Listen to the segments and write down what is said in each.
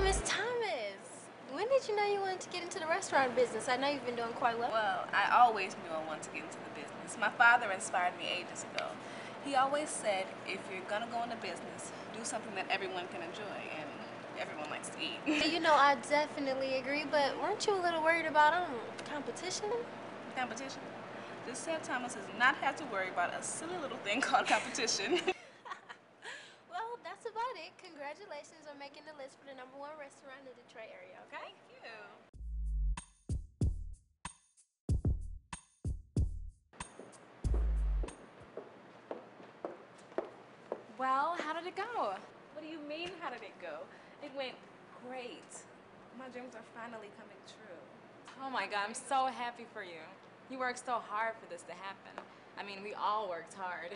Miss Thomas, when did you know you wanted to get into the restaurant business? I know you've been doing quite well. Well, I always knew I wanted to get into the business. My father inspired me ages ago. He always said, if you're gonna go into business, do something that everyone can enjoy, and everyone likes to eat. You know, I definitely agree, but weren't you a little worried about competition? Competition? This Sam Thomas does not have to worry about a silly little thing called competition. Well, that's about it. Congratulations on making the list for the #1 restaurant in the Detroit area, okay? Thank you. Well, how did it go? What do you mean, how did it go? It went great. My dreams are finally coming true. Oh my God, I'm so happy for you. You worked so hard for this to happen. I mean, we all worked hard.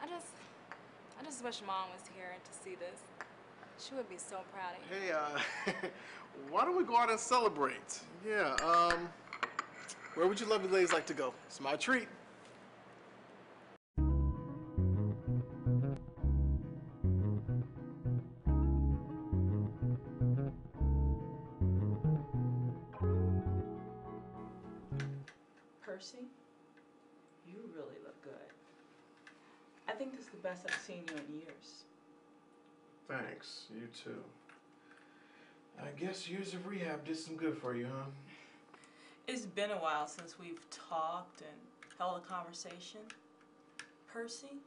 I just wish Mom was here to see this. She would be so proud of you. Hey, why don't we go out and celebrate? Yeah, where would you lovely ladies like to go? It's my treat. Percy, you really look good. I think this is the best I've seen you in years. Thanks, you too. I guess years of rehab did some good for you, huh? It's been a while since we've talked and held a conversation. Percy,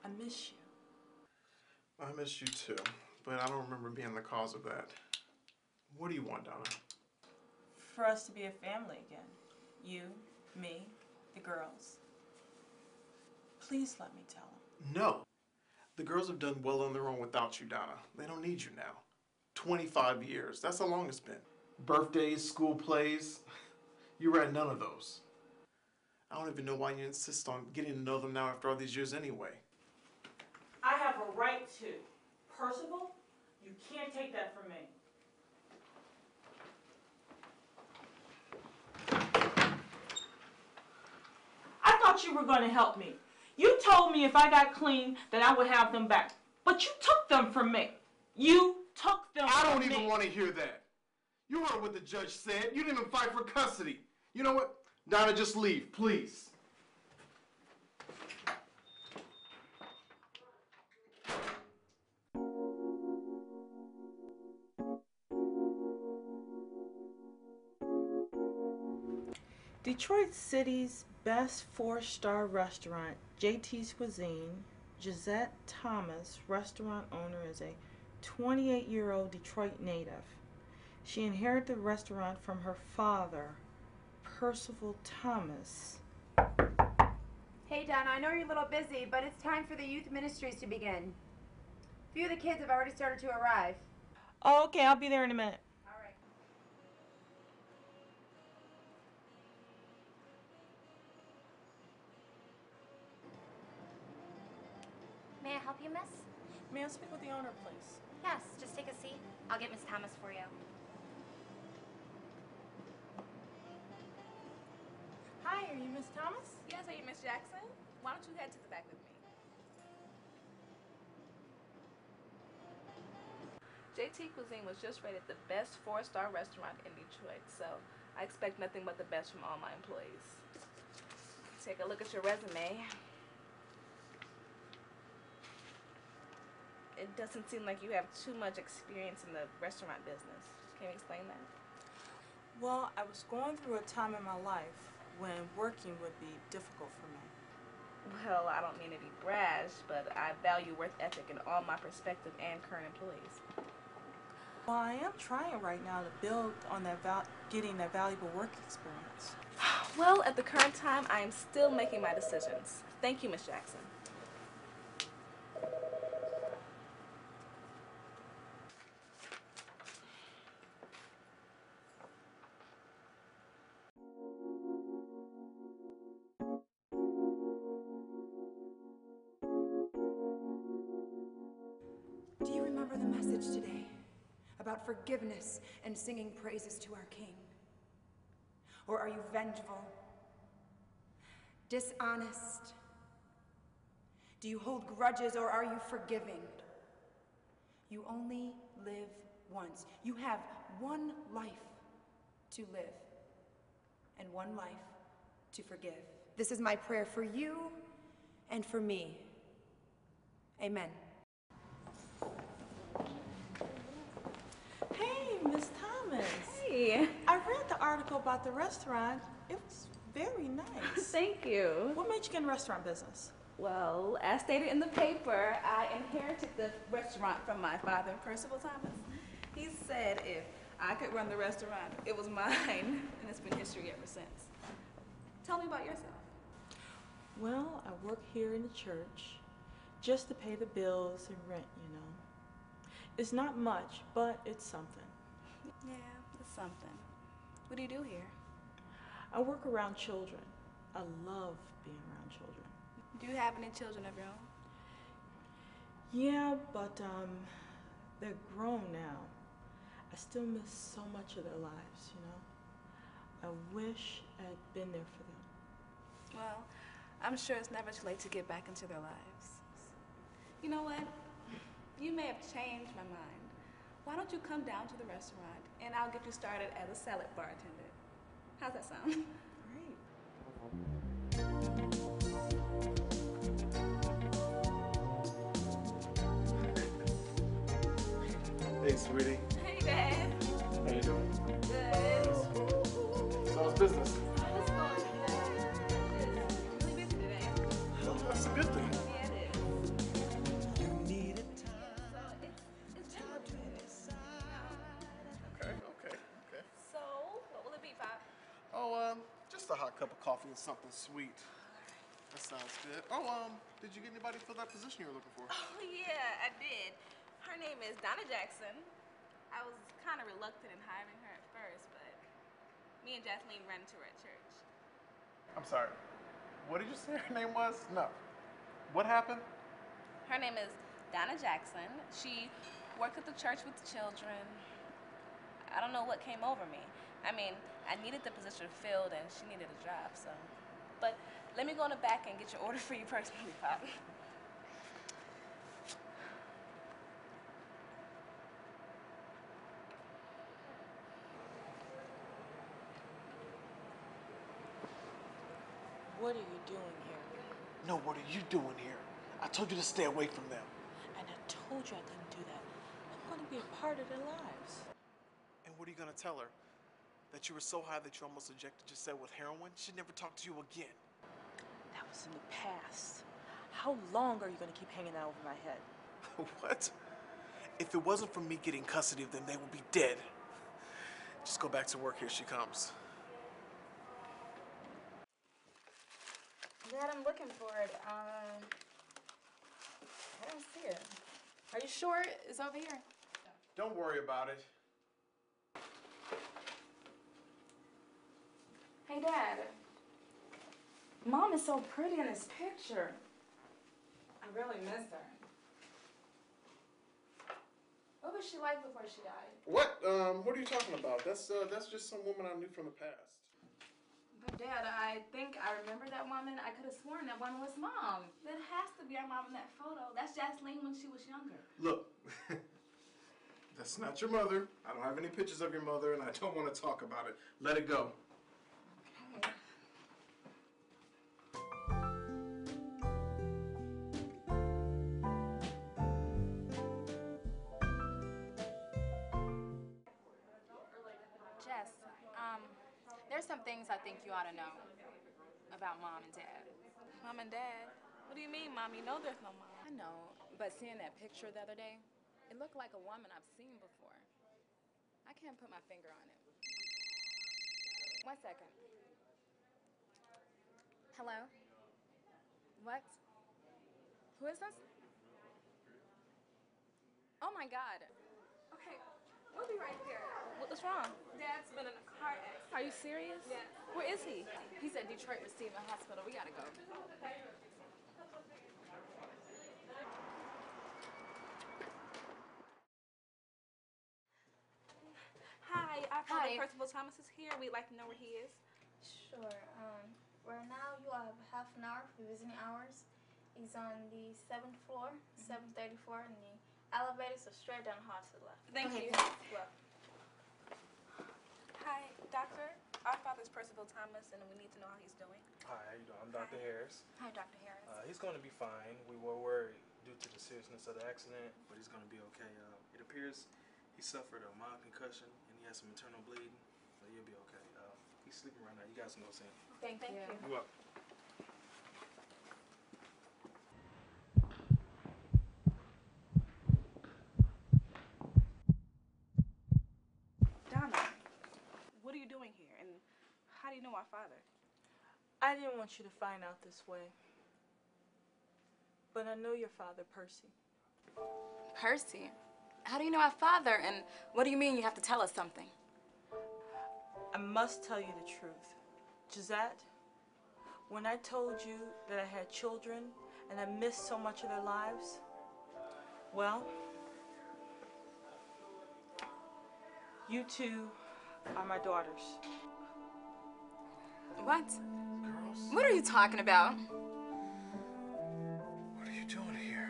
I miss you. I miss you too, but I don't remember being the cause of that. What do you want, Donna? For us to be a family again. You, me, the girls. Please let me tell them. No. The girls have done well on their own without you, Donna. They don't need you now. 25 years. That's how long it's been. Birthdays, school plays. You were at none of those. I don't even know why you insist on getting to know them now after all these years anyway. I have a right to. Percival, you can't take that from me. I thought you were going to help me. You told me if I got clean that I would have them back. But you took them from me. You took them I from don't me. even want to hear that. You heard what the judge said. You didn't even fight for custody. You know what? Donna, just leave, please. Detroit City's best 4-star restaurant, JT's Cuisine, Gisette Thomas, restaurant owner, is a 28-year-old Detroit native. She inherited the restaurant from her father, Percival Thomas. Hey Donna, I know you're a little busy, but it's time for the youth ministries to begin. A few of the kids have already started to arrive. Oh, okay, I'll be there in a minute. All right. May I help you, miss? May I speak with the owner, please? Yes, just take a seat. I'll get Miss Thomas for you. Hi, are you Miss Thomas? Yes, are you Miss Jackson? Why don't you head to the back with me? JT Cuisine was just rated the best 4-star restaurant in Detroit, so I expect nothing but the best from all my employees. Take a look at your resume. It doesn't seem like you have too much experience in the restaurant business. Can you explain that? Well, I was going through a time in my life when working would be difficult for me. Well, I don't mean to be brash, but I value work ethic in all my prospective and current employees. Well, I am trying right now to build on that getting that valuable work experience. Well, at the current time, I am still making my decisions. Thank you, Miss Jackson. Do you remember the message today about forgiveness and singing praises to our King? Or are you vengeful? Dishonest? Do you hold grudges or are you forgiving? You only live once. You have one life to live and one life to forgive. This is my prayer for you and for me. Amen. Hey, Miss Thomas. Hey. I read the article about the restaurant. It was very nice. Thank you. What made you get in restaurant business? Well, as stated in the paper, I inherited the restaurant from my father, Percival Thomas. He said if I could run the restaurant, it was mine, and it's been history ever since. Tell me about yourself. Well, I work here in the church just to pay the bills and rent, you know. It's not much, but it's something. Yeah, it's something. What do you do here? I work around children. I love being around children. Do you have any children of your own? Yeah, but they're grown now. I still miss so much of their lives, you know. I wish I'd been there for them. Well, I'm sure it's never too late to get back into their lives. You know what? You may have changed my mind. Why don't you come down to the restaurant and I'll get you started as a salad bartender. How's that sound? Great. Hey, sweetie. Hey, Dad. How you doing? Good. So how's business? How's it going, Dad? It's really busy today. Well, that's a good thing. Yeah, it is. Okay. So, what will it be, Pop? Oh, just a hot cup of coffee and something sweet. That sounds good. Oh, did you get anybody for that position you were looking for? Oh, yeah, I did. Her name is Donna Jackson. I was kind of reluctant in hiring her at first, but me and Jasmine ran into her at church. I'm sorry. What did you say her name was? No. What happened? Her name is Donna Jackson. She worked at the church with the children. I don't know what came over me. I mean, I needed the position filled and she needed a job, so. But let me go in the back and get your order for you personally, Pop. What are you doing here? No, what are you doing here? I told you to stay away from them. And I told you I couldn't do that. I'm going to be a part of their lives. And what are you gonna tell her? That you were so high that you almost injected yourself with heroin? She'd never talk to you again. That was in the past. How long are you going to keep hanging that over my head? What? If it wasn't for me getting custody of them, they would be dead. Just go back to work. Here she comes. Dad, I'm looking for it. I don't see it. Are you sure it's over here? Don't worry about it. Hey, Dad. Mom is so pretty in this picture. I really miss her. What was she like before she died? What? What are you talking about? That's just some woman I knew from the past. But Dad, I think I remember that woman. I could have sworn that woman was Mom. That has to be our mom in that photo. That's Jasmine when she was younger. Look, that's not your mother. I don't have any pictures of your mother, and I don't want to talk about it. Let it go. Okay. Jess, there's some things I think you ought to know about Mom and Dad. Mom and Dad? What do you mean, Mom? You know there's no mom. I know, but seeing that picture the other day, it looked like a woman I've seen before. I can't put my finger on it. 1 second. Hello? What? Who is this? Oh my God. Okay, we'll be right there. What's wrong? Dad's been in a car accident. Are you serious? Yes. Where is he? He's at Detroit Receiving Hospital. We gotta go. Hi, our father, Hi. Percival Thomas, is here. We'd like to know where he is. Sure. Right now you have half an hour for visiting hours. He's on the 7th floor, 734 in the Elevators are straight down the hall to the left. Thank you. Well, Hi, doctor. Our father's Percival Thomas, and we need to know how he's doing. Hi, how you doing? I'm Dr. Harris. Hi, Dr. Harris. He's going to be fine. We were worried due to the seriousness of the accident, but he's going to be okay. It appears he suffered a mild concussion and he has some internal bleeding, so he'll be okay. He's sleeping right now. You guys can go see him. Thank you. You're welcome. Donna, what are you doing here, and how do you know our father? I didn't want you to find out this way. But I know your father, Percy. Percy? How do you know our father? And what do you mean you have to tell us something? I must tell you the truth. Gisette, when I told you that I had children and I missed so much of their lives, well, you two are my daughters. What? Girls, What are you talking about? what are you doing here?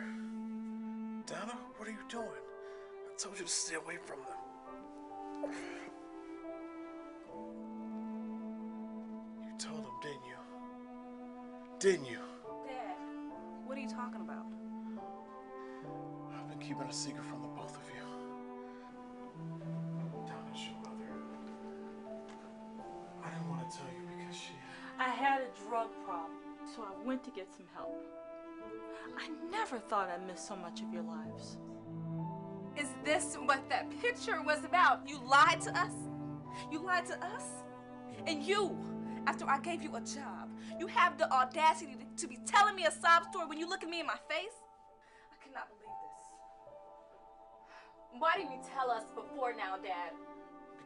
Donna, what are you doing? I told you to stay away from them. You told them, didn't you? Didn't you? Dad, what are you talking about? I've been keeping a secret from the both of you. Donna's your mother. I didn't want to tell you because she... I had a drug problem, so I went to get some help. I never thought I missed so much of your lives. Is this what that picture was about? You lied to us? You lied to us? And you, after I gave you a job, you have the audacity to be telling me a sob story when you look at me in my face? I cannot believe this. Why didn't you tell us before now, Dad?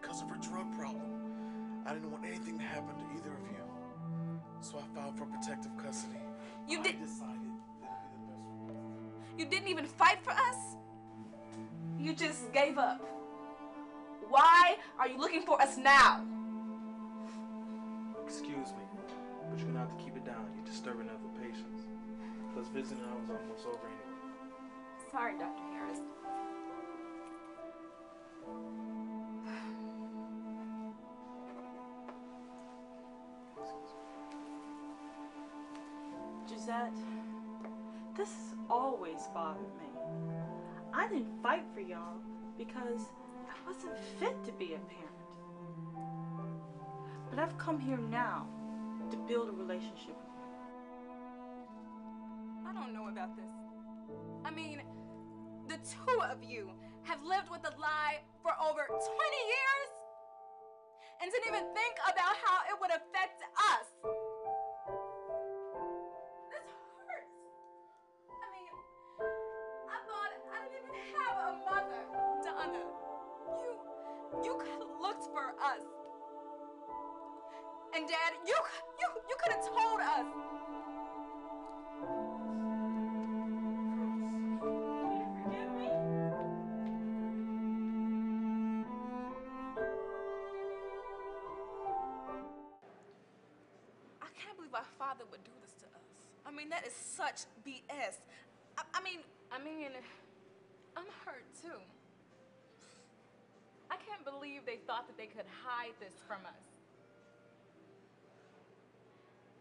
Because of her drug problem. I didn't want anything to happen to either of you. So I filed for protective custody. You I did- decided that'd be the best for both. You didn't even fight for us? You just gave up. Why are you looking for us now? Excuse me, but you're going to have to keep it down. You're disturbing other patients. Plus, visiting hours are almost over anyway. Sorry, Dr. Harris. Gisette, this has always bothered me. I didn't fight for y'all because I wasn't fit to be a parent. But I've come here now to build a relationship with you. I don't know about this. I mean, the two of you have lived with a lie for over 20 years and didn't even think about how it would affect us. This hurts. I mean, I thought I didn't even have a mother. Donna, you could have looked for us. And Dad, you could have told us. Forgive me? I can't believe our father would do this to us. I mean, that is such BS. I mean, I'm hurt too. I can't believe they thought that they could hide this from us.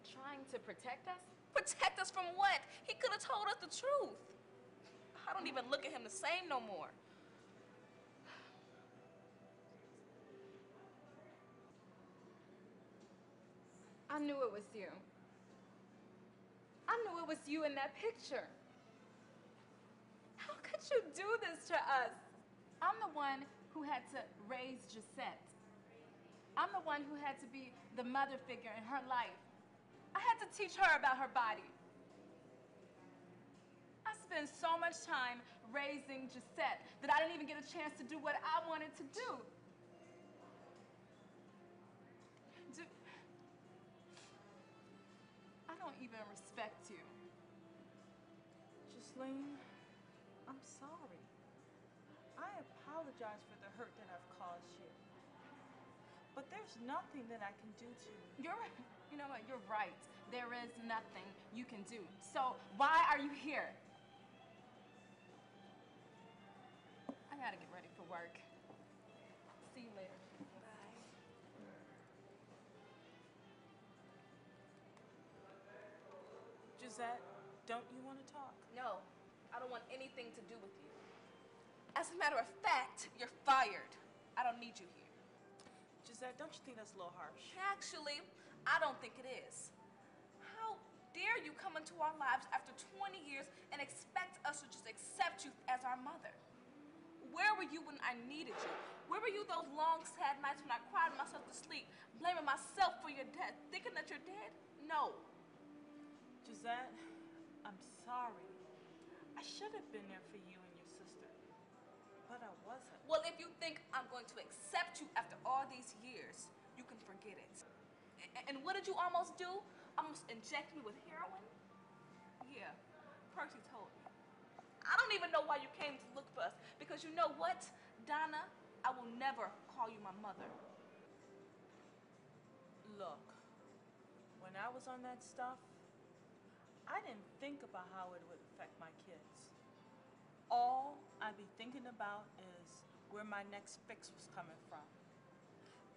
Trying to protect us? protect us from what? He could have told us the truth. I don't even look at him the same no more. I knew it was you. I knew it was you in that picture. How could you do this to us? I'm the one who had to raise Gisette. I'm the one who had to be the mother figure in her life. I had to teach her about her body. I spent so much time raising Gisette that I didn't even get a chance to do what I wanted to do. I don't even respect you. Ghislaine, I'm sorry. I apologize for the hurt that I've caused you. But there's nothing that I can do to you. You know what, you're right. There is nothing you can do. So why are you here? I gotta get ready for work. See you later. Bye. Gisette, don't you want to talk? No, I don't want anything to do with you. As a matter of fact, you're fired. I don't need you here. Gisette, don't you think that's a little harsh? Actually, I don't think it is. How dare you come into our lives after 20 years and expect us to just accept you as our mother? Where were you when I needed you? Where were you those long, sad nights when I cried myself to sleep, blaming myself for your death, thinking that you're dead? No. Gisette, I'm sorry. I should have been there for you and your sister, but I wasn't. Well, if you think I'm going to accept you after all these years, you can forget it. And what did you almost do? Almost inject me with heroin? Yeah, Percy told me. I don't even know why you came to look for us, because you know what, Donna? I will never call you my mother. Look, when I was on that stuff, I didn't think about how it would affect my kids. All I'd be thinking about is where my next fix was coming from.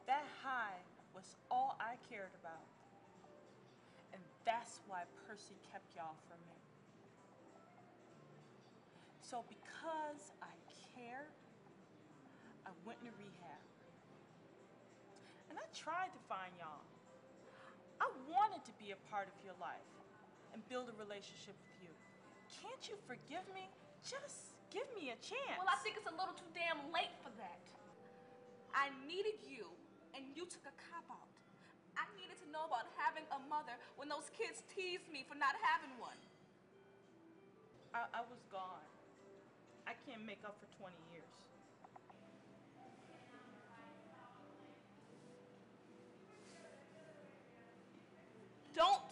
That high was all I cared about. And that's why Percy kept y'all from me. So because I cared, I went into rehab. And I tried to find y'all. I wanted to be a part of your life and build a relationship with you. Can't you forgive me? Just give me a chance. Well, I think it's a little too damn late for that. I needed you, and you took a cop-out. I needed to know about having a mother when those kids teased me for not having one. I was gone. I can't make up for 20 years. Don't